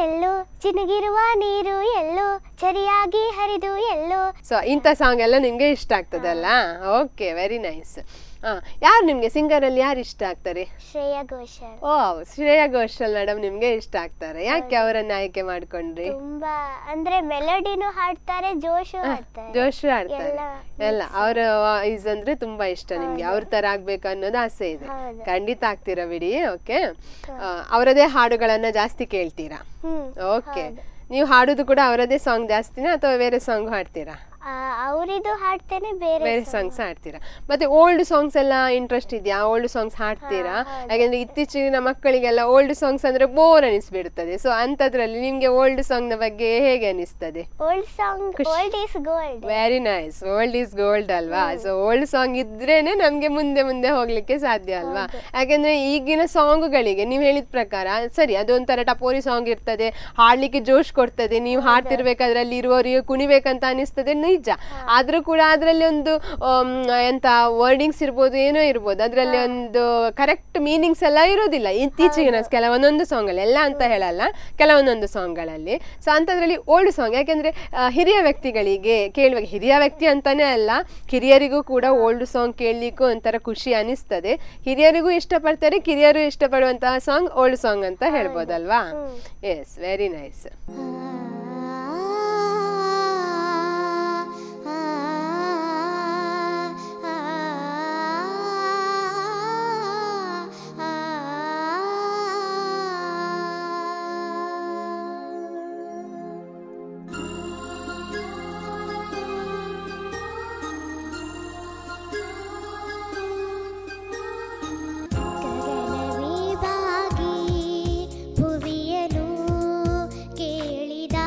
ಎಲ್ಲೋ ಚಿನ್ನಗಿರುವ ನೀರು, ಎಲ್ಲೋ ಚರಿಯಾಗಿ ಹರಿದು, ಎಲ್ಲೋ. ಸೊ ಇಂಥ ಸಾಂಗ್ ಎಲ್ಲ ನಿಮ್ಗೆ ಇಷ್ಟ ಆಗ್ತದಲ್ಲ? Okay, very nice. ಯಾರು ನಿಮ್ಗೆ ಸಿಂಗರ್ ಅಲ್ಲಿ ಯಾರು ಇಷ್ಟ ಆಗ್ತಾರೆ? ಶ್ರೇಯಾ ಘೋಷಾಲ್. ಓ, ಶ್ರೇಯಾ ಘೋಷಾಲ್ ಮೇಡಮ್ ನಿಮ್ಗೆ ಇಷ್ಟ ಆಗ್ತಾರೆ. ಯಾಕೆ ಅವರನ್ನ ಆಯ್ಕೆ ಮಾಡ್ಕೊಂಡ್ರಿ? ತುಂಬಾ ಅಂದ್ರೆ ಮೆಲೋಡಿನೂ ಹಾಡ್ತಾರೆ, ಜೋಶು ಹಾಡ್ತಾರೆ ಎಲ್ಲ. ಅವರ ವಾಯ್ಸ್ ಅಂದ್ರೆ ತುಂಬಾ ಇಷ್ಟ ನಿಮ್ಗೆ, ಅವ್ರ ತರ ಆಗ್ಬೇಕು ಅನ್ನೋದು ಆಸೆ ಇದೆ. ಖಂಡಿತ ಆಗ್ತೀರಾ ಬಿಡಿ. ಓಕೆ, ಅವರದೇ ಹಾಡುಗಳನ್ನ ಜಾಸ್ತಿ ಕೇಳ್ತೀರಾ? ಓಕೆ, ನೀವು ಹಾಡುದು ಕೂಡ ಅವರದೇ ಸಾಂಗ್ ಜಾಸ್ತಿನಾ ಅಥವಾ ಬೇರೆ ಸಾಂಗ್ ಹಾಡ್ತೀರಾ? ಅವರಿದು ಹಾಡ್ತೇನೆ, ಬೇರೆ ಸಾಂಗ್ಸ್ ಹಾಡ್ತೀರಾ. ಮತ್ತೆ ಓಲ್ಡ್ ಸಾಂಗ್ಸ್ ಎಲ್ಲ ಇಂಟ್ರೆಸ್ಟ್ ಇದೆಯಾ? ಓಲ್ಡ್ ಸಾಂಗ್ಸ್ ಹಾಡ್ತೀರಾ? ಯಾಕಂದ್ರೆ ಇತ್ತೀಚಿನ ಮಕ್ಕಳಿಗೆಲ್ಲ ಓಲ್ಡ್ ಸಾಂಗ್ಸ್ ಅಂದ್ರೆ ಬೋರ್ ಅನಿಸ್ಬಿಡುತ್ತದೆ. ಸೊ ಅಂತದ್ರಲ್ಲಿ ನಿಮ್ಗೆ ಓಲ್ಡ್ ಸಾಂಗ್ ನ ಬಗ್ಗೆ ಹೇಗೆ ಅನಿಸ್ತದೆ? Old song, old is gold. Very nice, old is gold ಅಲ್ವಾ? ಸೊ ಓಲ್ಡ್ ಸಾಂಗ್ ಇದ್ರೇನೆ ನಮ್ಗೆ ಮುಂದೆ ಹೋಗ್ಲಿಕ್ಕೆ ಸಾಧ್ಯ ಅಲ್ವಾ? ಯಾಕಂದ್ರೆ ಈಗಿನ ಸಾಂಗ್ಗಳಿಗೆ ನೀವು ಹೇಳಿದ ಪ್ರಕಾರ ಸರಿ, ಅದೊಂಥರ ಟಪೋರಿ ಸಾಂಗ್ ಇರ್ತದೆ, ಹಾಡ್ಲಿಕ್ಕೆ ಜೋಶ್ ಕೊಡ್ತದೆ, ನೀವು ಹಾಡ್ತಿರ್ಬೇಕಾದ್ರೆ ಅಲ್ಲಿ ಇರುವವರಿಗೆ ಕುಣಿಬೇಕಂತ ಅನಿಸ್ತದೆ, ನಿಜ. ಆದ್ರೂ ಕೂಡ ಅದರಲ್ಲಿ ಒಂದು ಎಂತ ವರ್ಡಿಂಗ್ಸ್ ಇರ್ಬೋದು, ಏನೋ ಇರ್ಬೋದು, ಅದರಲ್ಲಿ ಒಂದು ಕರೆಕ್ಟ್ ಮೀನಿಂಗ್ಸ್ ಎಲ್ಲ ಇರೋದಿಲ್ಲ ಇತ್ತೀಚಿನ ಕೆಲವೊಂದೊಂದು ಸಾಂಗ್ ಅಲ್ಲಿ, ಎಲ್ಲ ಅಂತ ಹೇಳಲ್ಲ, ಕೆಲವೊಂದೊಂದು ಸಾಂಗ್ಗಳಲ್ಲಿ. ಸೊ ಅಂತದ್ರಲ್ಲಿ ಓಲ್ಡ್ ಸಾಂಗ್ ಯಾಕೆಂದ್ರೆ ಹಿರಿಯ ವ್ಯಕ್ತಿಗಳಿಗೆ ಕೇಳುವಾಗ, ಹಿರಿಯ ವ್ಯಕ್ತಿ ಅಂತಾನೆ ಅಲ್ಲ, ಹಿರಿಯರಿಗೂ ಕೂಡ ಓಲ್ಡ್ ಸಾಂಗ್ ಕೇಳಲಿಕ್ಕೂ ಒಂಥರ ಖುಷಿ ಅನಿಸ್ತದೆ. ಹಿರಿಯರಿಗೂ ಇಷ್ಟಪಡ್ತಾರೆ, ಕಿರಿಯರು ಇಷ್ಟಪಡುವಂತಹ ಸಾಂಗ್ ಓಲ್ಡ್ ಸಾಂಗ್ ಅಂತ ಹೇಳ್ಬೋದಲ್ವಾ? Yes, very nice. ಭುವಿಯನು ಕೇಳಿದ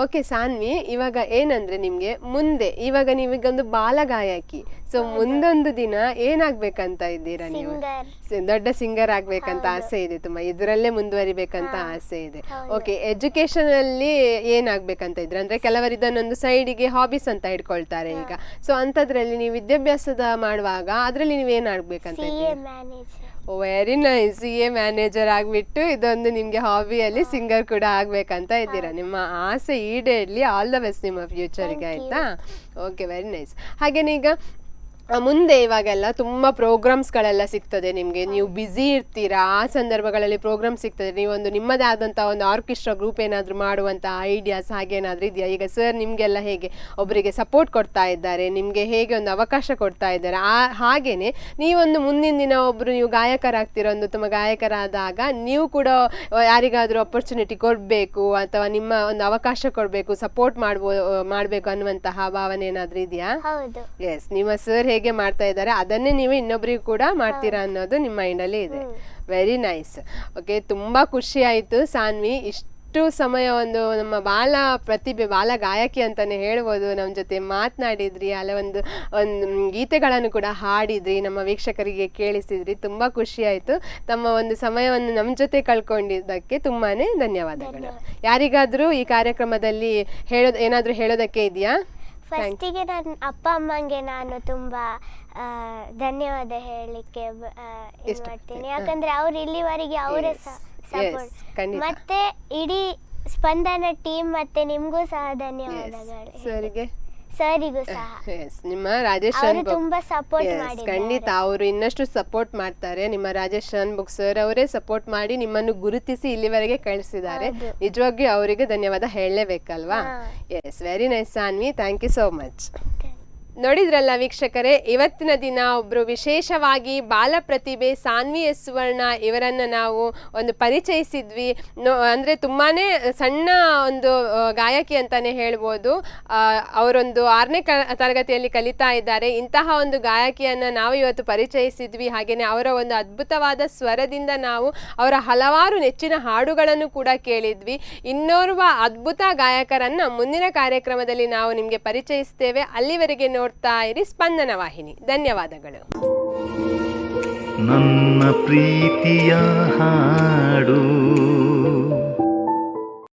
ಓಕೆ ಸಾನ್ವಿ, ಇವಾಗ ಏನಂದ್ರೆ ನಿಮ್ಗೆ ಮುಂದೆ ಇವಾಗ ನೀವೀಗೊಂದು ಬಾಲಗಾಯಕಿ, ಸೊ ಮುಂದೊಂದು ದಿನ ಏನಾಗ್ಬೇಕಂತ ಇದ್ದೀರಾ ನೀವು? ದೊಡ್ಡ ಸಿಂಗರ್ ಆಗ್ಬೇಕಂತ ಆಸೆ ಇದೆ ತುಂಬಾ, ಇದರಲ್ಲೇ ಮುಂದುವರಿಬೇಕಂತ ಆಸೆ ಇದೆ. ಓಕೆ, ಎಜುಕೇಶನ್ ಅಲ್ಲಿ ಏನಾಗ್ಬೇಕಂತ ಇದ್ರೆ ಅಂದ್ರೆ ಕೆಲವರು ಇದನ್ನೊಂದು ಸೈಡಿಗೆ ಹಾಬೀಸ್ ಅಂತ ಇಟ್ಕೊಳ್ತಾರೆ ಈಗ, ಸೊ ಅಂತದ್ರಲ್ಲಿ ನೀವು ವಿದ್ಯಾಭ್ಯಾಸದ ಮಾಡುವಾಗ ಅದ್ರಲ್ಲಿ ನೀವು ಏನಾಗ್ಬೇಕಂತ ಇದ್ದೀರಾ? ವೆರಿ ನೈಸ್, CA ಮ್ಯಾನೇಜರ್ ಆಗ್ಬಿಟ್ಟು ಇದೊಂದು ನಿಮ್ಗೆ ಹಾಬಿಯಲ್ಲಿ ಸಿಂಗರ್ ಕೂಡ ಆಗ್ಬೇಕಂತ ಇದ್ದೀರಾ. ನಿಮ್ಮ ಆಸೆ ಈಡೇರ್ಲಿ, ಆಲ್ ದ ಬೆಸ್ಟ್ ನಿಮ್ಮ ಫ್ಯೂಚರ್ಗೆ, ಆಯ್ತಾ? Okay, very nice. ಹಾಗೇನೆ ಈಗ ಮುಂದೆ ಇವಾಗೆಲ್ಲ ತುಂಬ ಪ್ರೋಗ್ರಾಮ್ಸ್ಗಳೆಲ್ಲ ಸಿಗ್ತದೆ ನಿಮಗೆ, ನೀವು ಬ್ಯುಸಿ ಇರ್ತೀರಾ, ಆ ಸಂದರ್ಭಗಳಲ್ಲಿ ಪ್ರೋಗ್ರಾಮ್ ಸಿಗ್ತದೆ, ನೀವೊಂದು ನಿಮ್ಮದೇ ಆದಂಥ ಒಂದು ಆರ್ಕೆಸ್ಟ್ರಾ ಗ್ರೂಪ್ ಏನಾದರೂ ಮಾಡುವಂಥ ಐಡಿಯಾಸ್ ಹಾಗೇನಾದರೂ ಇದೆಯಾ? ಈಗ ಸರ್ ನಿಮಗೆಲ್ಲ ಹೇಗೆ ಒಬ್ಬರಿಗೆ ಸಪೋರ್ಟ್ ಕೊಡ್ತಾ ಇದ್ದಾರೆ, ನಿಮಗೆ ಹೇಗೆ ಒಂದು ಅವಕಾಶ ಕೊಡ್ತಾ ಇದ್ದಾರೆ, ಹಾಗೇನೆ ನೀವೊಂದು ಮುಂದಿನ ದಿನ ಒಬ್ಬರು ನೀವು ಗಾಯಕರಾಗ್ತೀರ, ಒಂದು ಉತ್ತಮ ಗಾಯಕರಾದಾಗ ನೀವು ಕೂಡ ಯಾರಿಗಾದರೂ ಅಪರ್ಚುನಿಟಿ ಕೊಡಬೇಕು ಅಥವಾ ನಿಮ್ಮ ಒಂದು ಅವಕಾಶ ಕೊಡಬೇಕು, ಸಪೋರ್ಟ್ ಮಾಡಬೇಕು ಅನ್ನುವಂತಹ ಭಾವನೆ ಏನಾದರೂ ಇದೆಯಾ? ಎಸ್, ನಿಮ್ಮ ಸರ್ ಹೇಗೆ ಮಾಡ್ತಾ ಇದ್ದಾರೆ ಅದನ್ನೇ ನೀವು ಇನ್ನೊಬ್ರಿಗೂ ಕೂಡ ಮಾಡ್ತೀರಾ ಅನ್ನೋದು ನಿಮ್ಮ ಮೈಂಡಲ್ಲಿ ಇದೆ. Very nice. ಓಕೆ, ತುಂಬಾ ಖುಷಿ ಆಯ್ತು ಸಾನ್ವಿ, ಇಷ್ಟು ಸಮಯ ಒಂದು ನಮ್ಮ ಬಾಲ ಪ್ರತಿಭೆ, ಬಾಲ ಗಾಯಕಿ ಅಂತಾನೆ ಹೇಳ್ಬೋದು, ನಮ್ಮ ಜೊತೆ ಮಾತನಾಡಿದ್ರಿ, ಅಲ್ಲ ಒಂದು ಗೀತೆಗಳನ್ನು ಕೂಡ ಹಾಡಿದ್ರಿ, ನಮ್ಮ ವೀಕ್ಷಕರಿಗೆ ಕೇಳಿಸಿದ್ರಿ. ತುಂಬಾ ಖುಷಿ ಆಯ್ತು. ತಮ್ಮ ಒಂದು ಸಮಯವನ್ನು ನಮ್ಮ ಜೊತೆ ಕಳ್ಕೊಂಡಿದ್ದಕ್ಕೆ ತುಂಬಾನೇ ಧನ್ಯವಾದಗಳು. ಯಾರಿಗಾದ್ರೂ ಈ ಕಾರ್ಯಕ್ರಮದಲ್ಲಿ ಏನಾದ್ರೂ ಹೇಳೋದಕ್ಕೆ ಇದೆಯಾ? ಫಸ್ಟಿಗೆ ನನ್ನ ಅಪ್ಪ ಅಮ್ಮಂಗೆ ನಾನು ತುಂಬಾ ಧನ್ಯವಾದ ಹೇಳಲಿಕ್ಕೆ ಮಾಡ್ತೀನಿ, ಯಾಕಂದ್ರೆ ಅವ್ರು ಇಲ್ಲಿವರೆಗೆ ಅವರೇ ಸಪೋರ್ಟ್, ಮತ್ತೆ ಇಡೀ ಸ್ಪಂದನ ಟೀಮ್, ಮತ್ತೆ ನಿಮ್ಗೂ ಸಹ ಧನ್ಯವಾದಗಳು. ಸರಿಗೂ ಸಹ ನಿಮ್ಮ ರಾಜೇಶ್ ತುಂಬಾ ಸಪೋರ್ಟ್ ಮಾಡಿ, ಖಂಡಿತ ಅವರು ಇನ್ನಷ್ಟು ಸಪೋರ್ಟ್ ಮಾಡ್ತಾರೆ. ನಿಮ್ಮ ರಾಜೇಶ್ ಬುಕ್ ಸರ್ ಅವರೇ ಸಪೋರ್ಟ್ ಮಾಡಿ ನಿಮ್ಮನ್ನು ಗುರುತಿಸಿ ಇಲ್ಲಿವರೆಗೆ ಕಳಿಸಿದ್ದಾರೆ. ನಿಜವಾಗಿಯೂ ಅವರಿಗೆ ಧನ್ಯವಾದ ಹೇಳಲೇಬೇಕಲ್ವಾ? Yes, very nice Saanvi, thank you so much. ನೋಡಿದ್ರಲ್ಲ ವೀಕ್ಷಕರೇ, ಇವತ್ತಿನ ದಿನ ಒಬ್ಬರು ವಿಶೇಷವಾಗಿ ಬಾಲ ಪ್ರತಿಭೆ ಸಾನ್ವಿ ಎಸ್ ಸುವರ್ಣ ಇವರನ್ನು ನಾವು ಒಂದು ಪರಿಚಯಿಸಿದ್ವಿ. ಅಂದರೆ ತುಂಬಾ ಸಣ್ಣ ಒಂದು ಗಾಯಕಿ ಅಂತಲೇ ಹೇಳ್ಬೋದು. ಅವರೊಂದು 6ನೇ ತರಗತಿಯಲ್ಲಿ ಕಲಿತಾ ಇದ್ದಾರೆ. ಇಂತಹ ಒಂದು ಗಾಯಕಿಯನ್ನು ನಾವು ಇವತ್ತು ಪರಿಚಯಿಸಿದ್ವಿ. ಹಾಗೆಯೇ ಅವರ ಒಂದು ಅದ್ಭುತವಾದ ಸ್ವರದಿಂದ ನಾವು ಅವರ ಹಲವಾರು ನೆಚ್ಚಿನ ಹಾಡುಗಳನ್ನು ಕೂಡ ಕೇಳಿದ್ವಿ. ಇನ್ನೋರ್ವ ಅದ್ಭುತ ಗಾಯಕರನ್ನು ಮುಂದಿನ ಕಾರ್ಯಕ್ರಮದಲ್ಲಿ ನಾವು ನಿಮಗೆ ಪರಿಚಯಿಸ್ತೇವೆ. ಅಲ್ಲಿವರೆಗೆ ನೋಡ್ತಾ ಇರಿ ಸ್ಪಂದನ ವಾಹಿನಿ. ಧನ್ಯವಾದಗಳು. ನನ್ನ ಪ್ರೀತಿಯ ಹಾಡು